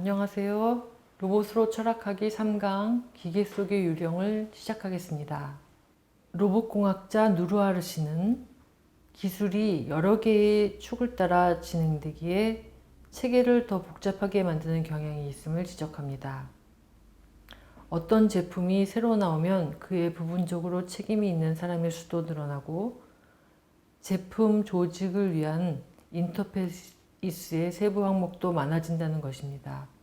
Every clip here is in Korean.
안녕하세요. 로봇으로 철학하기 3강 기계 속의 유령을 시작하겠습니다. 로봇공학자 누르하르 씨는 기술이 여러 개의 축을 따라 진행되기에 체계를 더 복잡하게 만드는 경향이 있음을 지적합니다. 어떤 제품이 새로 나오면 그에 부분적으로 책임이 있는 사람의 수도 늘어나고 제품 조직을 위한 인터페이스의 세부 항목도 많아진다는 것입니다.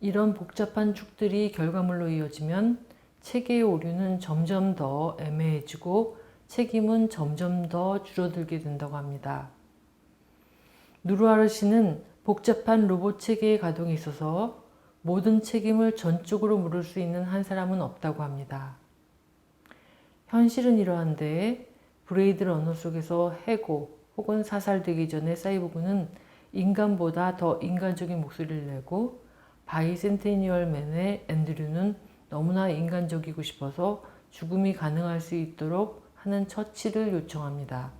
이런 복잡한 축들이 결과물로 이어지면 체계의 오류는 점점 더 애매해지고 책임은 점점 더 줄어들게 된다고 합니다. 누르하르 씨는 복잡한 로봇 체계의 가동에 있어서 모든 책임을 전적으로 물을 수 있는 한 사람은 없다고 합니다. 현실은 이러한데 브레이드 러너 속에서 해고 혹은 사살되기 전에 사이보그는 인간보다 더 인간적인 목소리를 내고 바이센테니얼 맨의 앤드류는 너무나 인간적이고 싶어서 죽음이 가능할 수 있도록 하는 처치를 요청합니다.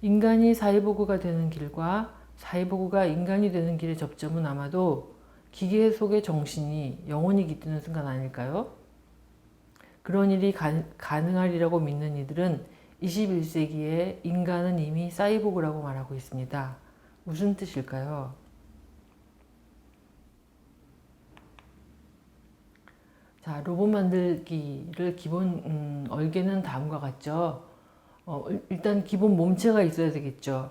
인간이 사이보그가 되는 길과 사이보그가 인간이 되는 길의 접점은 아마도 기계 속의 정신이 영혼이 깃드는 순간 아닐까요? 그런 일이 가능하리라고 믿는 이들은 21세기에 인간은 이미 사이보그라고 말하고 있습니다. 무슨 뜻일까요? 자, 로봇 만들기를 기본 얼개는 다음과 같죠. 일단 기본 몸체가 있어야 되겠죠.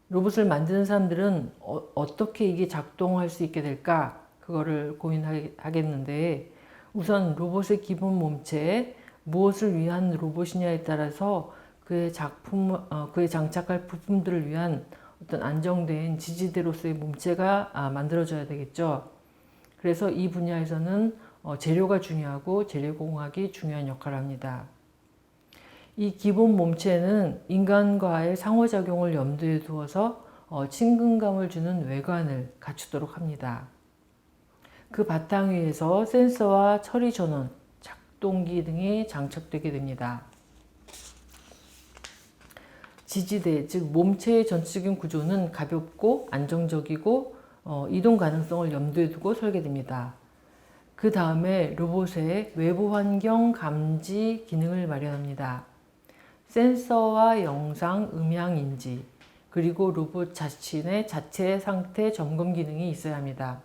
로봇을 만드는 사람들은 어떻게 이게 작동할 수 있게 될까? 그거를 고민하겠는데 우선 로봇의 기본 몸체, 무엇을 위한 로봇이냐에 따라서 그의 장착할 부품들을 위한 어떤 안정된 지지대로서의 몸체가 만들어져야 되겠죠. 그래서 이 분야에서는 재료가 중요하고 재료 공학이 중요한 역할을 합니다. 이 기본 몸체는 인간과의 상호작용을 염두에 두어서 친근감을 주는 외관을 갖추도록 합니다. 그 바탕 위에서 센서와 처리 전원, 작동기 등이 장착되게 됩니다. 지지대, 즉 몸체의 전체적인 구조는 가볍고 안정적이고 이동 가능성을 염두에 두고 설계됩니다. 그 다음에 로봇의 외부 환경 감지 기능을 마련합니다. 센서와 영상, 음향 인지, 그리고 로봇 자신의 자체 상태 점검 기능이 있어야 합니다.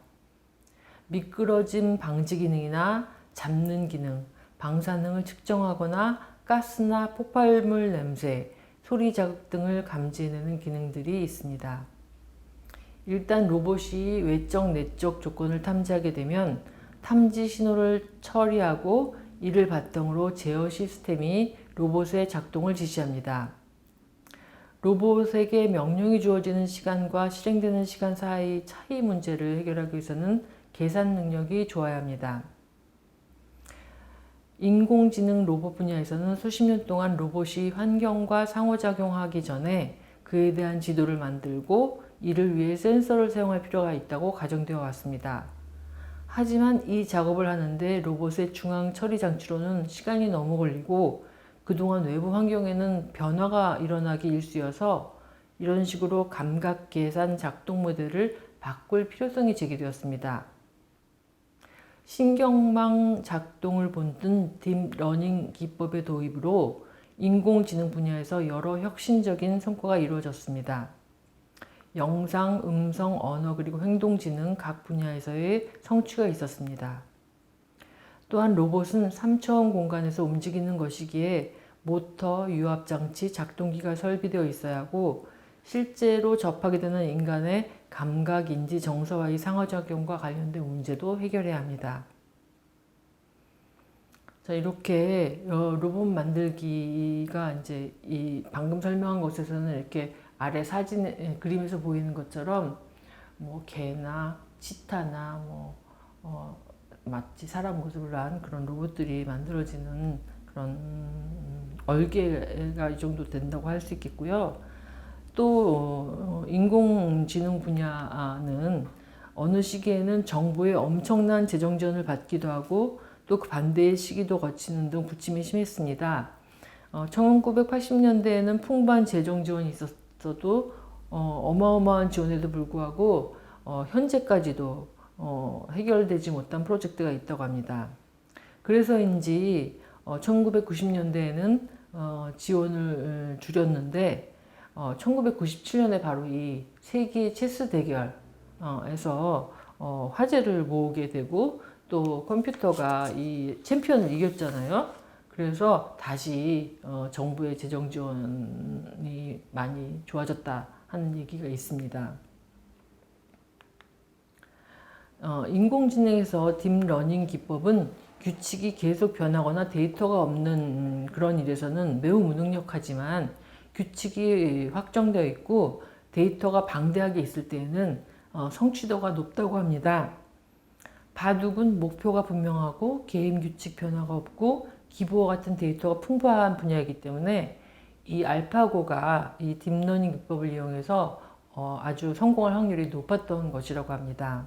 미끄러짐 방지 기능이나 잡는 기능, 방사능을 측정하거나 가스나 폭발물 냄새, 소리 자극 등을 감지해내는 기능들이 있습니다. 일단 로봇이 외적, 내적 조건을 탐지하게 되면 탐지 신호를 처리하고 이를 바탕으로 제어 시스템이 로봇의 작동을 지시합니다. 로봇에게 명령이 주어지는 시간과 실행되는 시간 사이의 차이 문제를 해결하기 위해서는 계산 능력이 좋아야 합니다. 인공지능 로봇 분야에서는 수십 년 동안 로봇이 환경과 상호작용하기 전에 그에 대한 지도를 만들고 이를 위해 센서를 사용할 필요가 있다고 가정되어 왔습니다. 하지만 이 작업을 하는데 로봇의 중앙 처리 장치로는 시간이 너무 걸리고 그동안 외부 환경에는 변화가 일어나기 일쑤여서 이런 식으로 감각 계산 작동 모델을 바꿀 필요성이 제기되었습니다. 신경망 작동을 본뜬 딥러닝 기법의 도입으로 인공지능 분야에서 여러 혁신적인 성과가 이루어졌습니다. 영상, 음성, 언어 그리고 행동지능 각 분야에서의 성취가 있었습니다. 또한 로봇은 3차원 공간에서 움직이는 것이기에 모터, 유압장치, 작동기가 설비되어 있어야 하고 실제로 접하게 되는 인간의 감각, 인지, 정서와의 상호작용과 관련된 문제도 해결해야 합니다. 자, 이렇게 로봇 만들기가 이제 이 방금 설명한 것에서는 이렇게 아래 사진 그림에서 보이는 것처럼 뭐 개나 치타나 마치 사람 모습을 한 그런 로봇들이 만들어지는 그런 얼개가 이 정도 된다고 할 수 있겠고요. 또 인공지능 분야는 어느 시기에는 정부의 엄청난 재정 지원을 받기도 하고 또 그 반대의 시기도 거치는 등 부침이 심했습니다. 1980년대에는 풍부한 재정 지원이 있었어도 어마어마한 지원에도 불구하고 현재까지도 해결되지 못한 프로젝트가 있다고 합니다. 그래서인지 1990년대에는 지원을 줄였는데 1997년에 바로 이 세계 체스 대결에서 화제를 모으게 되고 또 컴퓨터가 이 챔피언을 이겼잖아요. 그래서 다시 정부의 재정 지원이 많이 좋아졌다 하는 얘기가 있습니다. 인공지능에서 딥러닝 기법은 규칙이 계속 변하거나 데이터가 없는 그런 일에서는 매우 무능력하지만 규칙이 확정되어 있고 데이터가 방대하게 있을 때에는 성취도가 높다고 합니다. 바둑은 목표가 분명하고 게임 규칙 변화가 없고 기보와 같은 데이터가 풍부한 분야이기 때문에 이 알파고가 이 딥러닝 기법을 이용해서 아주 성공할 확률이 높았던 것이라고 합니다.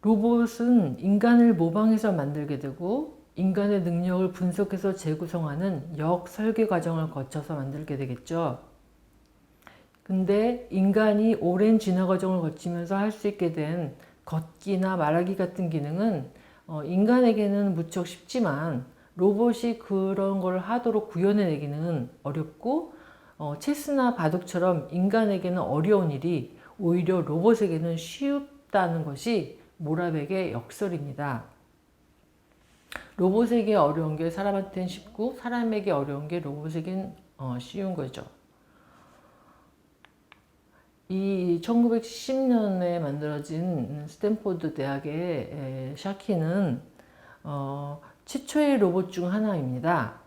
로봇은 인간을 모방해서 만들게 되고 인간의 능력을 분석해서 재구성하는 역설계 과정을 거쳐서 만들게 되겠죠. 근데 인간이 오랜 진화 과정을 거치면서 할 수 있게 된 걷기나 말하기 같은 기능은 인간에게는 무척 쉽지만 로봇이 그런 걸 하도록 구현해내기는 어렵고 체스나 바둑처럼 인간에게는 어려운 일이 오히려 로봇에게는 쉽다는 것이 모라백의 역설입니다. 로봇에게 어려운 게 사람한테는 쉽고 사람에게 어려운 게 로봇에겐 쉬운 거죠. 이 1970년에 만들어진 스탠포드 대학의 샤키는 최초의 로봇 중 하나입니다.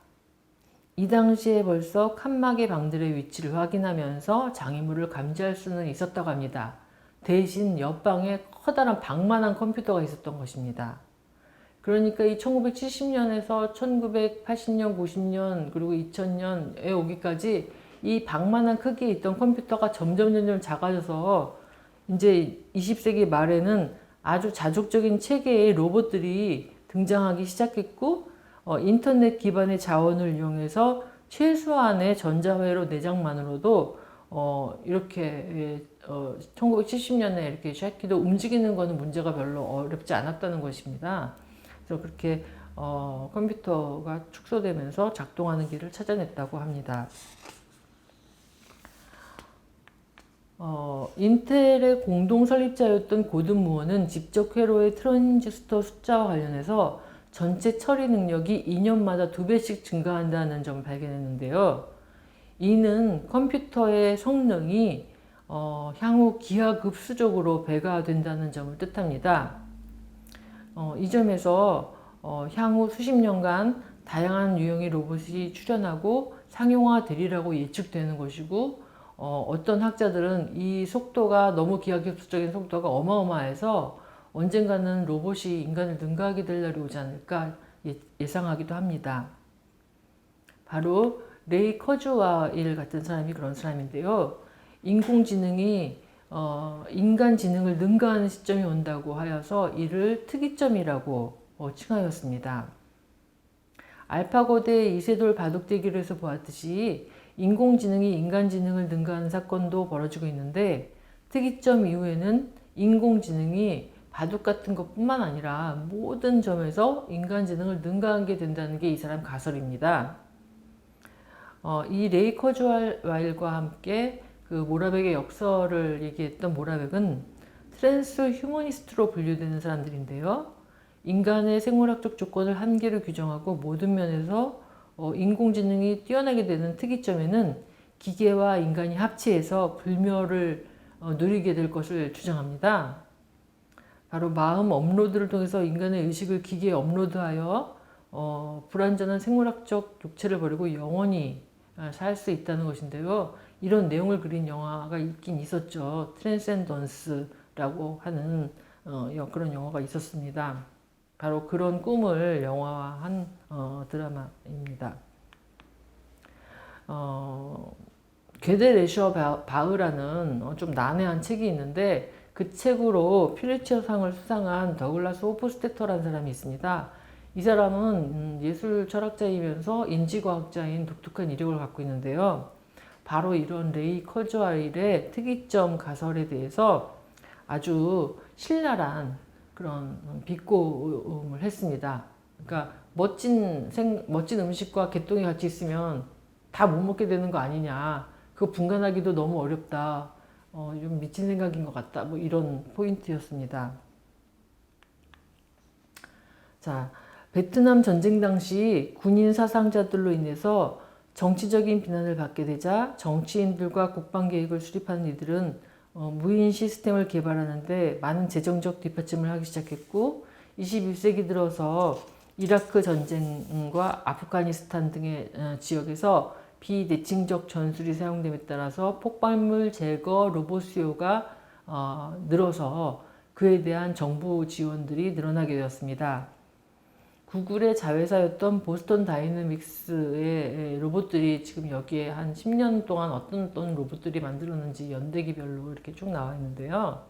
이 당시에 벌써 칸막이 방들의 위치를 확인하면서 장애물을 감지할 수는 있었다고 합니다. 대신 옆방에 커다란 방만한 컴퓨터가 있었던 것입니다. 그러니까 이 1970년에서 1980년, 90년 그리고 2000년에 오기까지 이 방만한 크기에 있던 컴퓨터가 점점 작아져서 이제 20세기 말에는 아주 자족적인 체계의 로봇들이 등장하기 시작했고 인터넷 기반의 자원을 이용해서 최소한의 전자회로 내장만으로도 이렇게 1970년에 이렇게 샤키도 움직이는 것은 문제가 별로 어렵지 않았다는 것입니다. 그래서 그렇게 컴퓨터가 축소되면서 작동하는 길을 찾아냈다고 합니다. 인텔의 공동 설립자였던 고든 무어는 직접 회로의 트랜지스터 숫자와 관련해서 전체 처리 능력이 2년마다 2배씩 증가한다는 점을 발견했는데요. 이는 컴퓨터의 성능이 향후 기하급수적으로 배가 된다는 점을 뜻합니다. 이 점에서 향후 수십 년간 다양한 유형의 로봇이 출현하고 상용화되리라고 예측되는 것이고 어떤 학자들은 이 속도가 너무 기하급수적인 속도가 어마어마해서 언젠가는 로봇이 인간을 능가하게 될 날이 오지 않을까 예상하기도 합니다. 바로 레이 커즈와일 같은 사람이 그런 사람인데요. 인공지능이 인간 지능을 능가하는 시점이 온다고 하여서 이를 특이점이라고 칭하였습니다. 알파고 대 이세돌 바둑 대결에서 보았듯이 인공지능이 인간 지능을 능가하는 사건도 벌어지고 있는데 특이점 이후에는 인공지능이 바둑 같은 것뿐만 아니라 모든 점에서 인간 지능을 능가하게 된다는 게 이 사람 가설입니다. 이 레이 커즈와일과 함께 그 모라백의 역설을 얘기했던 모라백은 트랜스 휴머니스트로 분류되는 사람들인데요. 인간의 생물학적 조건을 한계로 규정하고 모든 면에서 인공지능이 뛰어나게 되는 특이점에는 기계와 인간이 합치해서 불멸을 누리게 될 것을 주장합니다. 바로 마음 업로드를 통해서 인간의 의식을 기계에 업로드하여 불완전한 생물학적 육체를 버리고 영원히 살 수 있다는 것인데요. 이런 내용을 그린 영화가 있긴 있었죠. 트랜센던스라고 하는 그런 영화가 있었습니다. 바로 그런 꿈을 영화화한 드라마입니다. 게데 레셔 바흐라는 좀 난해한 책이 있는데 그 책으로 퓰리처상을 수상한 더글라스 호프스테터라는 사람이 있습니다. 이 사람은 예술 철학자이면서 인지과학자인 독특한 이력을 갖고 있는데요. 바로 이런 레이 커즈와일의 특이점 가설에 대해서 아주 신랄한 그런 비꼬음을 했습니다. 그러니까 멋진 음식과 개똥이 같이 있으면 다 못 먹게 되는 거 아니냐. 그거 분간하기도 너무 어렵다. 좀 미친 생각인 것 같다. 뭐 이런 포인트였습니다. 자, 베트남 전쟁 당시 군인 사상자들로 인해서 정치적인 비난을 받게 되자 정치인들과 국방계획을 수립하는 이들은 무인 시스템을 개발하는데 많은 재정적 뒷받침을 하기 시작했고 21세기 들어서 이라크 전쟁과 아프가니스탄 등의 지역에서 비대칭적 전술이 사용됨에 따라서 폭발물 제거 로봇 수요가 늘어서 그에 대한 정부 지원들이 늘어나게 되었습니다. 구글의 자회사였던 보스턴 다이내믹스의 로봇들이 지금 여기에 한 10년 동안 어떤 로봇들이 만들었는지 연대기별로 이렇게 쭉 나와 있는데요.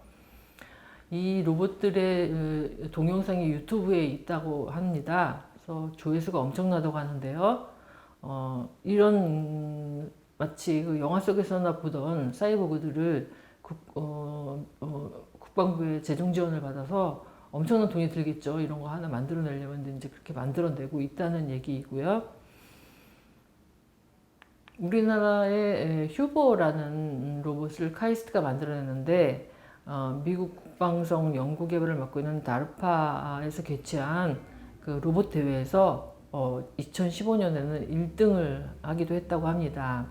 이 로봇들의 동영상이 유튜브에 있다고 합니다. 그래서 조회수가 엄청나다고 하는데요. 이런 마치 그 영화 속에서나 보던 사이보그들을 국방부의 재정 지원을 받아서 엄청난 돈이 들겠죠. 이런 거 하나 만들어내려면 이제 그렇게 만들어내고 있다는 얘기이고요. 우리나라의 휴보라는 로봇을 카이스트가 만들어냈는데 미국 국방성 연구 개발을 맡고 있는 다르파에서 개최한 그 로봇 대회에서 2015년에는 1등을 하기도 했다고 합니다.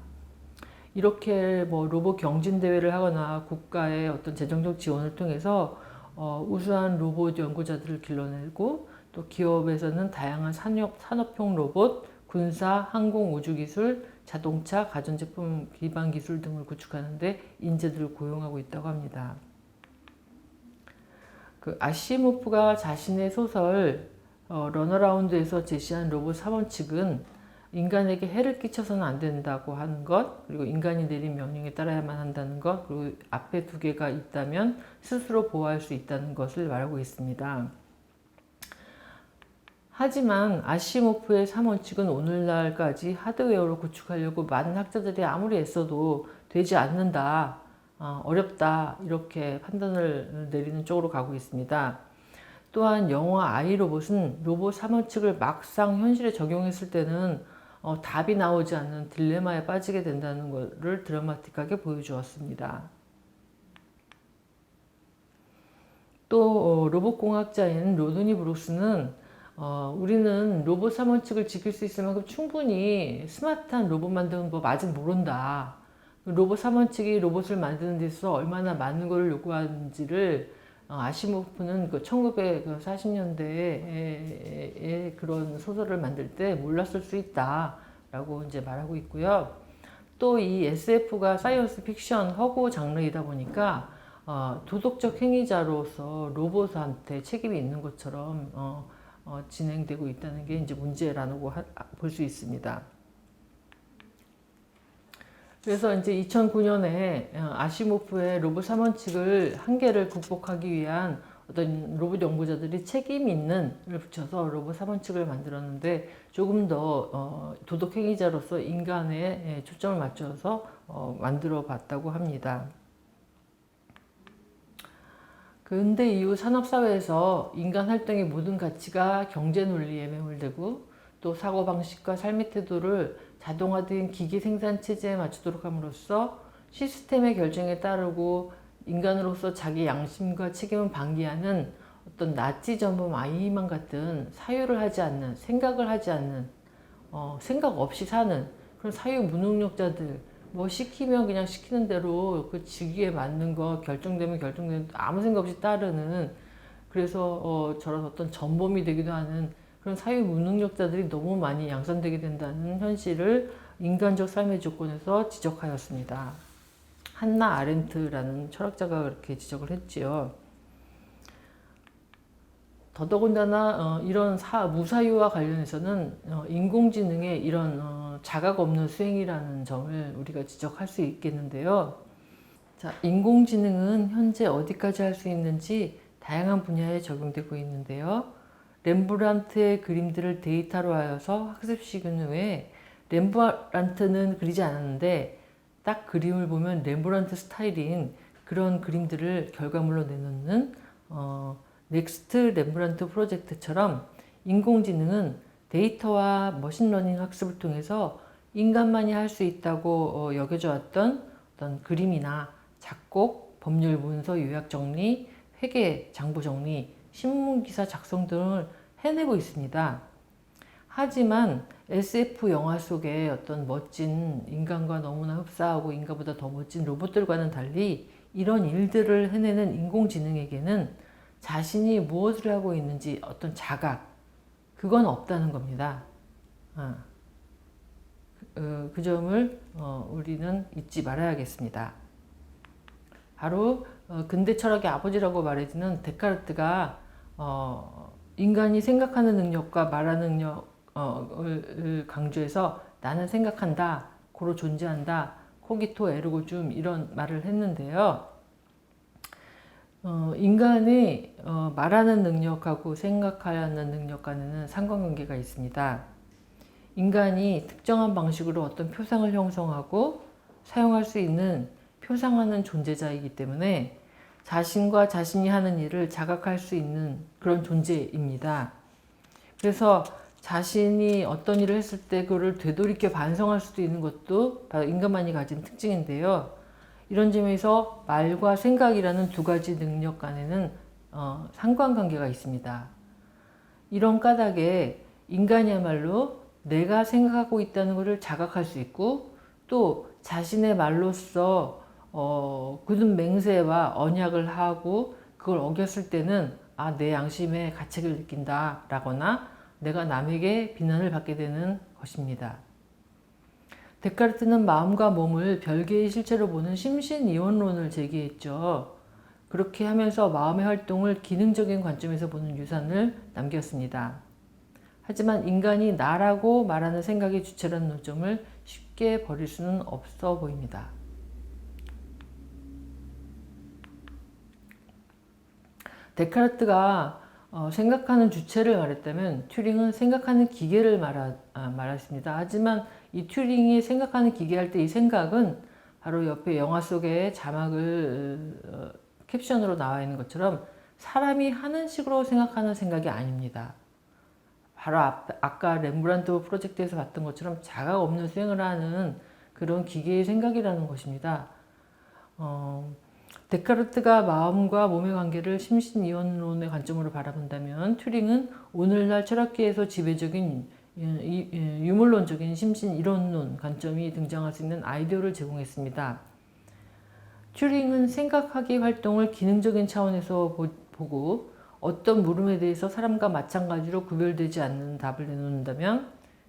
이렇게 뭐 로봇 경진 대회를 하거나 국가의 어떤 재정적 지원을 통해서 우수한 로봇 연구자들을 길러내고 또 기업에서는 다양한 산업용 로봇, 군사, 항공, 우주기술, 자동차, 가전제품 기반 기술 등을 구축하는데 인재들을 고용하고 있다고 합니다. 그 아시모프가 자신의 소설 런어라운드에서 제시한 로봇 3원칙은 인간에게 해를 끼쳐서는 안 된다고 하는 것, 그리고 인간이 내린 명령에 따라야만 한다는 것, 그리고 앞에 두 개가 있다면 스스로 보호할 수 있다는 것을 말하고 있습니다. 하지만 아시모프의 3원칙은 오늘날까지 하드웨어로 구축하려고 많은 학자들이 아무리 애써도 되지 않는다, 어렵다 이렇게 판단을 내리는 쪽으로 가고 있습니다. 또한 영화 아이로봇은 로봇 3원칙을 막상 현실에 적용했을 때는 답이 나오지 않는 딜레마에 빠지게 된다는 것을 드라마틱하게 보여주었습니다. 또 로봇공학자인 로드니 브룩스는 우리는 로봇 3원칙을 지킬 수 있을 만큼 충분히 스마트한 로봇 만드는 법 아직 모른다. 로봇 3원칙이 로봇을 만드는 데 있어서 얼마나 많은 걸 요구하는지를 아시모프는 그 1940년대에 그런 소설을 만들 때 몰랐을 수 있다 라고 이제 말하고 있고요. 또 이 SF가 사이언스 픽션 허구 장르이다 보니까 도덕적 행위자로서 로봇한테 책임이 있는 것처럼 진행되고 있다는 게 이제 문제라고 볼 수 있습니다. 그래서 이제 2009년에 아시모프의 로봇 3원칙을 한계를 극복하기 위한 어떤 로봇 연구자들이 책임 있는을 붙여서 로봇 3원칙을 만들었는데 조금 더 도덕 행위자로서 인간에 초점을 맞춰서 만들어 봤다고 합니다. 근대 이후 산업사회에서 인간 활동의 모든 가치가 경제 논리에 매몰되고 또 사고방식과 삶의 태도를 자동화된 기계 생산 체제에 맞추도록 함으로써 시스템의 결정에 따르고 인간으로서 자기 양심과 책임을 방기하는 어떤 나치 전범 아이만 같은 사유를 하지 않는, 생각을 하지 않는, 생각 없이 사는 그런 사유 무능력자들, 뭐 시키면 그냥 시키는 대로 그 직위에 맞는 거 결정되면 결정되는 아무 생각 없이 따르는, 그래서 저런 어떤 전범이 되기도 하는 그런 사유 무능력자들이 너무 많이 양산되게 된다는 현실을 인간적 삶의 조건에서 지적하였습니다. 한나 아렌트라는 철학자가 그렇게 지적을 했지요. 더더군다나 이런 무사유와 관련해서는 인공지능의 이런 자각 없는 수행이라는 점을 우리가 지적할 수 있겠는데요. 자, 인공지능은 현재 어디까지 할 수 있는지 다양한 분야에 적용되고 있는데요. 렘브란트의 그림들을 데이터로 하여서 학습시킨 후에 렘브란트는 그리지 않았는데 딱 그림을 보면 레므란트 스타일인 그런 그림들을 결과물로 내놓는 넥스트 레므란트 프로젝트처럼 인공지능은 데이터와 머신러닝 학습을 통해서 인간만이 할 수 있다고 여겨져 왔던 어떤 그림이나 작곡, 법률 문서 요약 정리, 회계, 장부 정리, 신문기사 작성 등을 해내고 있습니다. 하지만 SF 영화 속의 어떤 멋진 인간과 너무나 흡사하고 인간보다 더 멋진 로봇들과는 달리 이런 일들을 해내는 인공지능에게는 자신이 무엇을 하고 있는지 어떤 자각, 그건 없다는 겁니다. 그 점을 우리는 잊지 말아야겠습니다. 바로 근대 철학의 아버지라고 말해지는 데카르트가 인간이 생각하는 능력과 말하는 능력을 강조해서 나는 생각한다, 고로 존재한다, 코기토 에르고 줌 이런 말을 했는데요. 인간의 말하는 능력하고 생각하는 능력 간에는 상관관계가 있습니다. 인간이 특정한 방식으로 어떤 표상을 형성하고 사용할 수 있는 표상하는 존재자이기 때문에 자신과 자신이 하는 일을 자각할 수 있는 그런 존재입니다. 그래서 자신이 어떤 일을 했을 때 그거를 되돌이켜 반성할 수도 있는 것도 바로 인간만이 가진 특징인데요. 이런 점에서 말과 생각이라는 두 가지 능력 간에는 상관관계가 있습니다. 이런 까닭에 인간이야말로 내가 생각하고 있다는 것을 자각할 수 있고 또 자신의 말로써 굳은 맹세와 언약을 하고 그걸 어겼을 때는 내 양심에 가책을 느낀다 라거나 내가 남에게 비난을 받게 되는 것입니다. 데카르트는 마음과 몸을 별개의 실체로 보는 심신이원론을 제기했죠. 그렇게 하면서 마음의 활동을 기능적인 관점에서 보는 유산을 남겼습니다. 하지만 인간이 나라고 말하는 생각의 주체라는 논점을 쉽게 버릴 수는 없어 보입니다. 데카르트가 생각하는 주체를 말했다면 튜링은 생각하는 기계를 말했습니다. 하지만 이 튜링이 생각하는 기계 할 때 이 생각은 바로 옆에 영화 속에 자막을 캡션으로 나와 있는 것처럼 사람이 하는 식으로 생각하는 생각이 아닙니다. 바로 아까 렘브란트 프로젝트에서 봤던 것처럼 자각 없는 수행을 하는 그런 기계의 생각이라는 것입니다. 데카르트가 마음과 몸의 관계를 심신이원론의 관점으로 바라본다면 튜링은 오늘날 철학계에서 지배적인 유물론적인 심신이론론 관점이 등장할 수 있는 아이디어를 제공했습니다. 튜링은 생각하기 활동을 기능적인 차원에서 보고 어떤 물음에 대해서 사람과 마찬가지로 구별되지 않는 답을 내놓는다면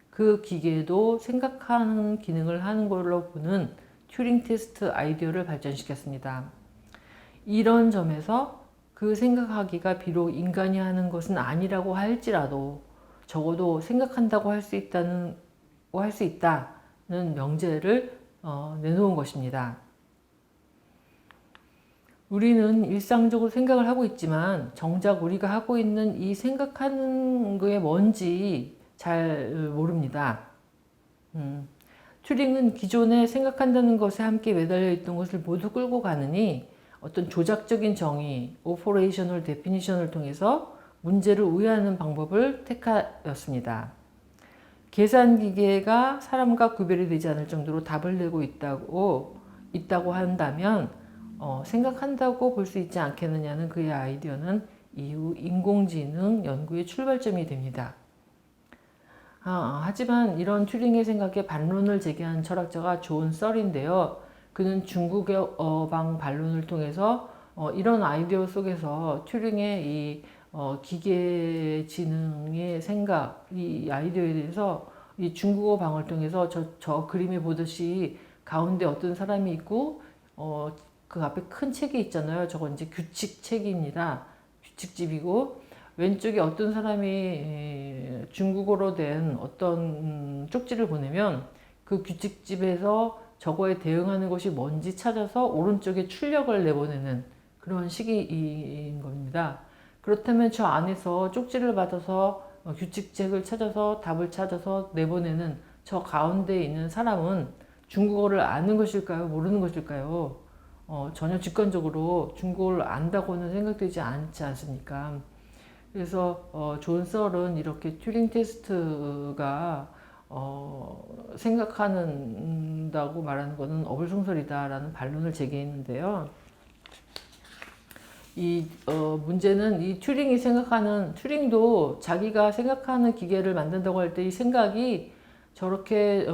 그 기계도 생각하는 기능을 하는 걸로 보는 튜링 테스트 아이디어를 발전시켰습니다. 이런 점에서 그 생각하기가 비록 인간이 하는 것은 아니라고 할지라도 적어도 생각한다고 할 수 있다는 명제를 내놓은 것입니다. 우리는 일상적으로 생각을 하고 있지만 정작 우리가 하고 있는 이 생각하는 게 뭔지 잘 모릅니다. 튜링은 기존에 생각한다는 것에 함께 매달려 있던 것을 모두 끌고 가느니 어떤 조작적인 정의, 오퍼레이셔널 데피니션을 통해서 문제를 우회하는 방법을 택하였습니다. 계산기계가 사람과 구별이 되지 않을 정도로 답을 내고 있다고 한다면 생각한다고 볼 수 있지 않겠느냐는 그의 아이디어는 이후 인공지능 연구의 출발점이 됩니다. 하지만 이런 튜링의 생각에 반론을 제기한 철학자가 존 썰인데요. 그는 중국의 어방 반론을 통해서 이런 아이디어 속에서 튜링의 이 기계지능의 생각, 이 아이디어에 대해서 이 중국어 방을 통해서 저 그림에 보듯이 가운데 어떤 사람이 있고 그 앞에 큰 책이 있잖아요. 저건 이제 규칙책입니다. 규칙집이고 왼쪽에 어떤 사람이 중국어로 된 어떤 쪽지를 보내면 그 규칙집에서 저거에 대응하는 것이 뭔지 찾아서 오른쪽에 출력을 내보내는 그런 시기인 겁니다. 그렇다면 저 안에서 쪽지를 받아서 규칙책을 찾아서 답을 찾아서 내보내는 저 가운데 있는 사람은 중국어를 아는 것일까요? 모르는 것일까요? 전혀 직관적으로 중국어를 안다고는 생각되지 않지 않습니까? 그래서 존 썰은 이렇게 튜링 테스트가 생각한다고 말하는 것은 어불성설이다라는 반론을 제기했는데요. 이 문제는 이 튜링도 자기가 생각하는 기계를 만든다고 할 때 이 생각이 저렇게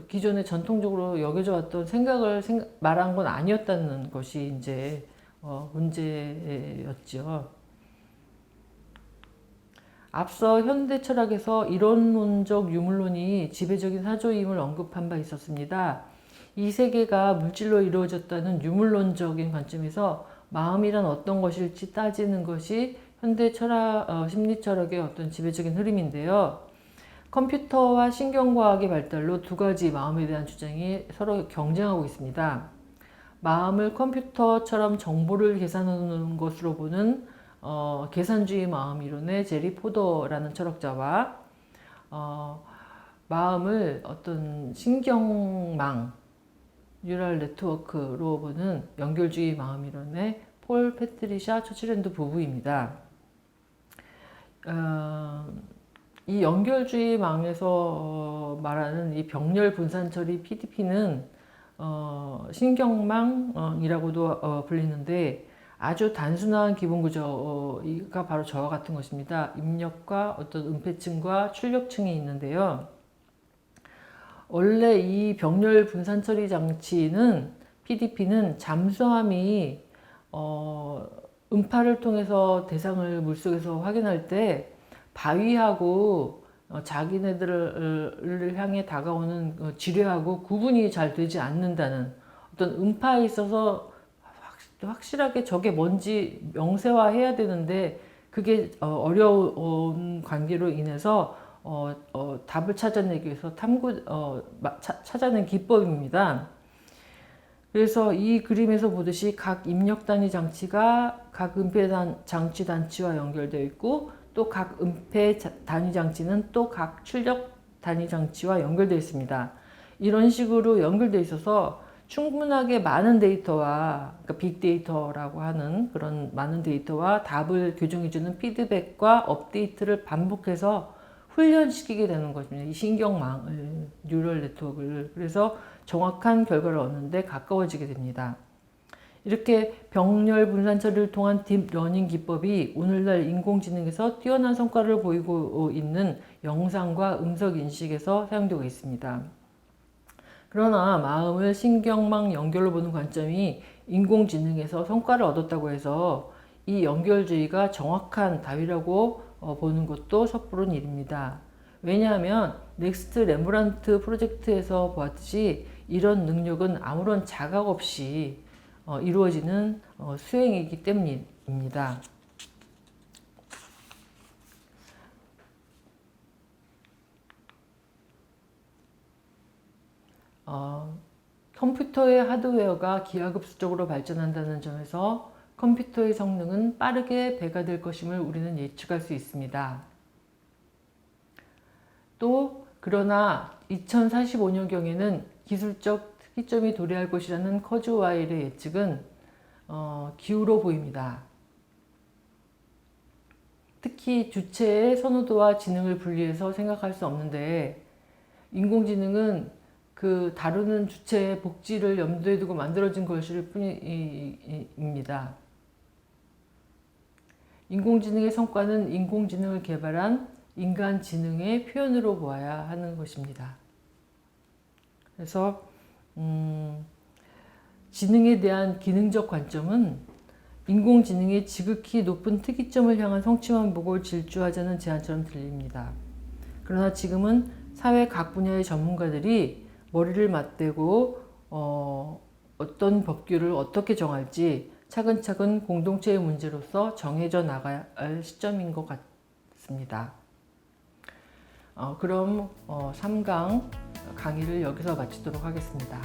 기존에 전통적으로 여겨져 왔던 생각을 말한 건 아니었다는 것이 이제 문제였죠. 앞서 현대 철학에서 이론론적 유물론이 지배적인 사조임을 언급한 바 있었습니다. 이 세계가 물질로 이루어졌다는 유물론적인 관점에서 마음이란 어떤 것일지 따지는 것이 현대 심리 철학의 어떤 지배적인 흐름인데요. 컴퓨터와 신경과학의 발달로 두 가지 마음에 대한 주장이 서로 경쟁하고 있습니다. 마음을 컴퓨터처럼 정보를 계산하는 것으로 보는 계산주의 마음 이론의 제리 포더라는 철학자와 마음을 어떤 신경망 뉴럴 네트워크로 보는 연결주의 마음 이론의 폴 패트리샤 처칠랜드 부부입니다. 이 연결주의 망에서 말하는 이 병렬 분산 처리 PDP는 신경망이라고도 불리는데 아주 단순한 기본 구조가 바로 저와 같은 것입니다. 입력과 어떤 은폐층과 출력층이 있는데요. 원래 이 병렬 분산 처리 장치는 PDP는 잠수함이 음파를 통해서 대상을 물속에서 확인할 때 바위하고 자기네들을 향해 다가오는 지뢰하고 구분이 잘 되지 않는다는 어떤 음파에 있어서 확실하게 저게 뭔지 명세화해야 되는데 그게 어려운 관계로 인해서 답을 찾아내기 위해서 찾아낸 기법입니다. 그래서 이 그림에서 보듯이 각 입력 단위 장치가 각 은폐 장치 단치와 연결되어 있고 또 각 은폐 단위 장치는 또 각 출력 단위 장치와 연결되어 있습니다. 이런 식으로 연결되어 있어서 충분하게 많은 데이터와 그러니까 빅데이터라고 하는 그런 많은 데이터와 답을 교정해주는 피드백과 업데이트를 반복해서 훈련시키게 되는 것입니다. 이 신경망을, 뉴럴 네트워크를. 그래서 정확한 결과를 얻는데 가까워지게 됩니다. 이렇게 병렬 분산 처리를 통한 딥러닝 기법이 오늘날 인공지능에서 뛰어난 성과를 보이고 있는 영상과 음성 인식에서 사용되고 있습니다. 그러나 마음을 신경망 연결로 보는 관점이 인공지능에서 성과를 얻었다고 해서 이 연결주의가 정확한 답이라고 보는 것도 섣부른 일입니다. 왜냐하면 넥스트 레므란트 프로젝트에서 보았듯이 이런 능력은 아무런 자각 없이 이루어지는 수행이기 때문입니다. 컴퓨터의 하드웨어가 기하급수적으로 발전한다는 점에서 컴퓨터의 성능은 빠르게 배가 될 것임을 우리는 예측할 수 있습니다. 또 그러나 2045년경에는 기술적 특이점이 도래할 것이라는 커즈와일의 예측은 기우로 보입니다. 특히 주체의 선호도와 지능을 분리해서 생각할 수 없는데 인공지능은 그 다루는 주체의 복지를 염두에 두고 만들어진 것일 뿐입니다. 인공지능의 성과는 인공지능을 개발한 인간 지능의 표현으로 보아야 하는 것입니다. 그래서 지능에 대한 기능적 관점은 인공지능의 지극히 높은 특이점을 향한 성취만 보고 질주하자는 제안처럼 들립니다. 그러나 지금은 사회 각 분야의 전문가들이 머리를 맞대고 어떤 법규를 어떻게 정할지 차근차근 공동체의 문제로서 정해져 나가야 할 시점인 것 같습니다. 그럼 3강 강의를 여기서 마치도록 하겠습니다.